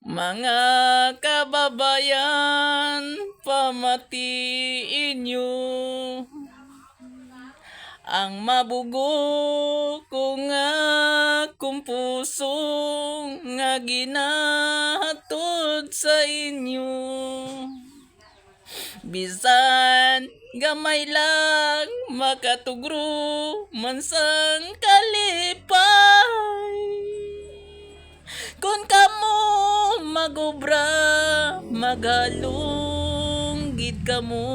Mga kababayan, pamatiin nyo ang mabugo ko nga kung puso nga ginahatod sa inyo. Bisan gamay lang makatugro mansang kalipay. Kung kamo magobra maghalong gid kamo.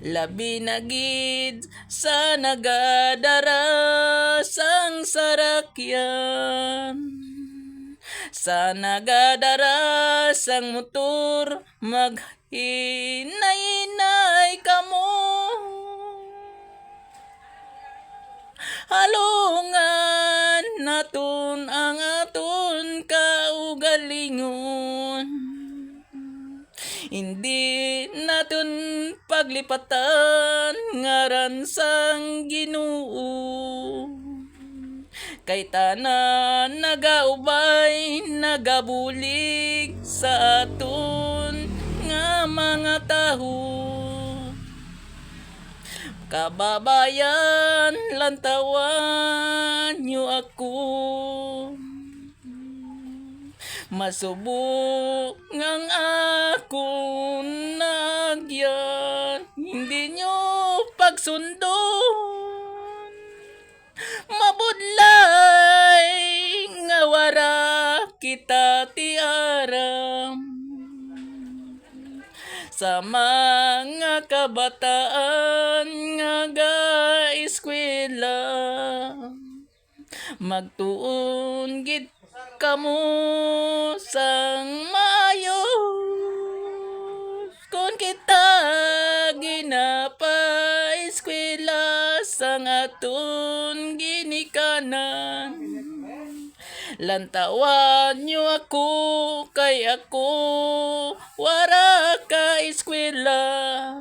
Labi na gid sa nagadara sang sarakyan. Sa nagadara sang motor maghinay-hinay kamo. Halungan naton ang aton kaugalingon. Hindi naton paglipatan ngaran sang Ginoo. Kay tanan nagaubay nagabulig sa aton nga mga taho. Kababayan, lantawan nyo ako. Masubok ngang ako nagyan, hindi nyo pagsundon. Mabudlay nga wara kita tiaram. Sa mga kabataan nga ga-eskwela, magtuon gid kamo sang maayos. Kung kita ginapa-eskwela sang aton ginikanan, lantawan nyo ako kay ako wara ka eskwela.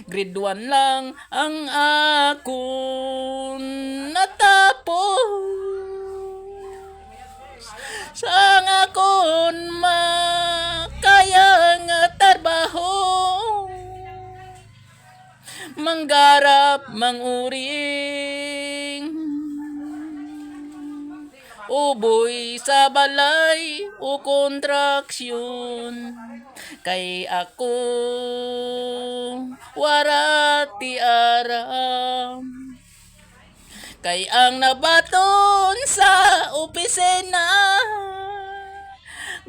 Grade 1 lang ang ako natapos. Sang akon makaya nga trabaho, manggarap manguring uboy sa balay o kontraksyon. Kay ako wara ti aram. Kay ang nabaton sa opisina,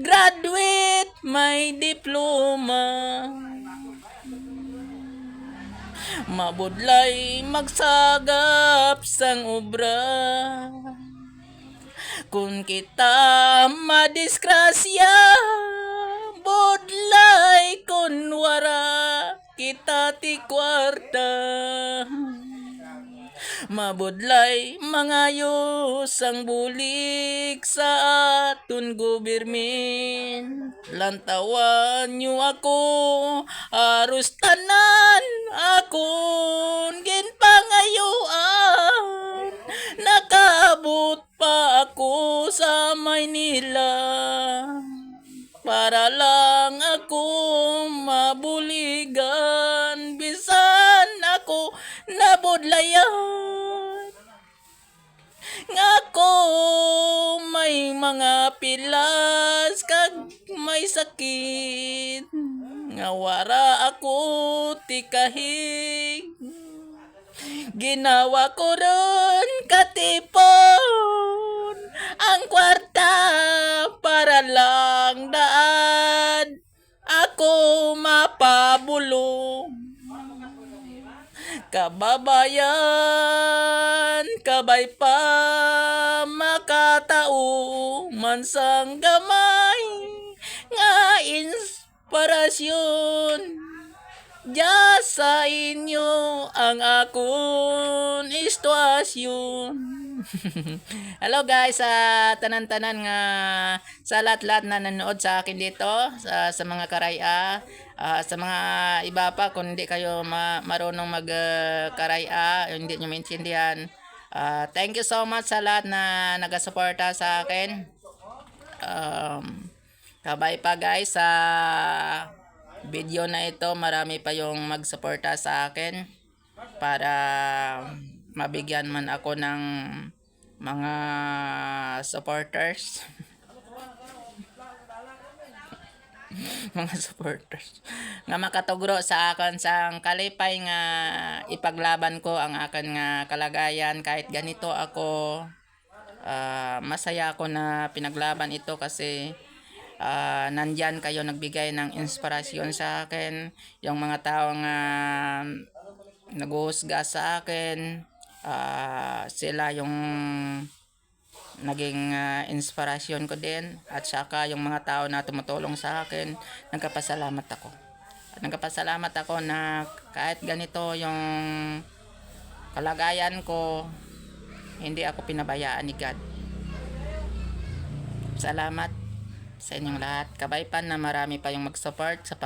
graduate may diploma. Mabudlay magsagap sang obra. Kung kita madisgrasya, budlay kun wara kita ti kwarta. Mabudlay mangayos ang bulig sa aton gobernment. Lantawan nyo ako, aros tanan akon ginpangayuan. Nakabot pa ako sa Maynila para lang ako mabuligan. Bisan ako nabudlayan, ngako may mga pilas kag may sakit, nga wara ako tikahig. Ginawa ko ron katipon ang kwarta para lang daan ako mapabulong. Kababayan, kabay pa makatao mansang gamay nga inspirasyon. Diya sa inyo ang akon istasyon. Hello guys, sa tanan-tanan nga sa lahat-lahat na nanood sa akin dito, sa mga karaya, sa mga iba pa kung hindi kayo marunong mag karaya, hindi nyo maintindihan, Thank you so much sa lahat na nagasuporta sa akin. Kabay pa guys sa video na ito, marami pa yung magsuporta sa akin para mabigyan man ako ng mga supporters. Mga supporters nga makatugro sa akin sang kalipay nga ipaglaban ko ang akin nga kalagayan kahit ganito ako. Masaya ako na pinaglaban ito kasi nandyan kayo nagbigay ng inspirasyon sa akin, yung mga tao nga naguhusga sa akin, sila yung naging inspirasyon ko din, at saka yung mga tao na tumutulong sa akin, nagkapasalamat ako na kahit ganito yung kalagayan ko, hindi ako pinabayaan ni God. Salamat sa inyong lahat. Kabay pa na marami pa yung mag-support sa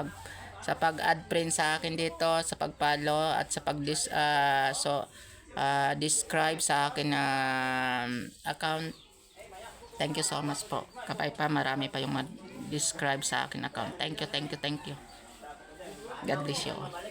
pag-add friend sa akin dito, sa pag-follow at sa describe sa akin account. Thank you so much po. Kabay pa marami pa yung mag-describe sa akin account. Thank you. God bless you all.